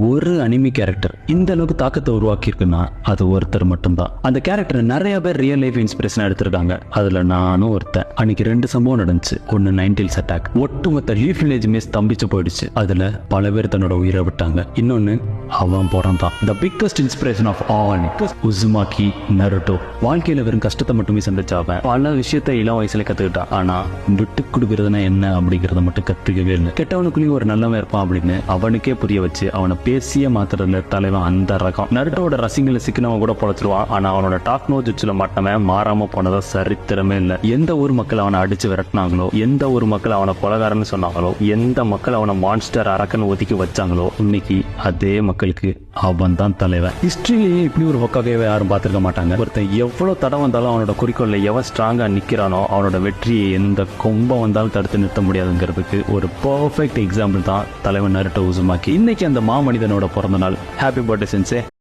ஒரு anime character இந்த அளவுக்கு தாக்கத்தை உருவாக்கி இருக்குன்னா அது ஒருத்தர் மட்டும்தான். அந்த கேரக்டர் நிறைய பேர் ரியல் லைஃப் இன்ஸ்பிரேஷன் எடுத்திருக்காங்க. அதுல நானும் ஒருத்தன். அன்னைக்கு 2 சம்பவம் நடந்துச்சு. ஒன்னு 90s அட்டாக், ஒட்டுமொத்த லீஃப் வில்லேஜுமே ஸ்தம்பிச்சு போயிடுச்சு. அதுல பல பேர் தன்னோட உயிரை விட்டாங்க. இன்னொன்னு அவன் பிறந்தான். The biggest inspiration of all Uzumaki Naruto. வாழ்க்கையில வெறும் கஷ்டத்தை மட்டுமே சந்திச்சாவன் பல விஷயத்தை இளம் வயசுல கத்துக்கிட்டான். ஆனா விட்டு கொடுக்கறதுனா என்ன அப்படிங்கறத மட்டும் கத்துக்கவே இல்லை. கெட்டவனுக்குள்ளேயும் ஒரு நல்லவன் இருப்பான் அப்படின்னு அவனுக்கே புரிய வச்சு அவனை பேசிய மாத்திரல தலைவன் அந்த ரகம். நருட்டோட ரசிங்களை சிக்கினவன் கூட பொழைச்சிருவான். ஆனா அவனோட டாக் நோ ஜுட்சுல மாட்டவன் மாறாம போனதா சரித்திரமே இல்லை. எந்த ஊர் மக்கள் அவனை அடிச்சு விரட்டினாங்களோ, எந்த ஊர் மக்கள் அவனை கொலகாரன்னு சொன்னாங்களோ, எந்த மக்கள் அவனை மான்ஸ்டர் அரக்கன் ஒதுக்கி வச்சாங்களோ, இன்னைக்கு அதே மக்களுக்கு அவன் தான் தலைவன். ஹிஸ்டரியிலேயே இப்படி ஒரு ஹொக்காகவே யாரும் பார்த்திருக்க மாட்டாங்க. ஒருத்தன் எவ்வளவு தடம் வந்தாலும் அவனோட குறிக்கோள்ல எவன் ஸ்ட்ராங்கா நிக்கிறானோ அவனோட வெற்றியை எந்த கொம்பம் வந்தாலும் தடுத்து நிறுத்த முடியாதுங்கிறதுக்கு ஒரு பர்ஃபெக்ட் எக்ஸாம்பிள் தான் தலைவன் நருட்டோ உசுமாக்கி. இன்னைக்கு அந்த மாமனிதனோட பிறந்த நாள். Happy birthday sensei.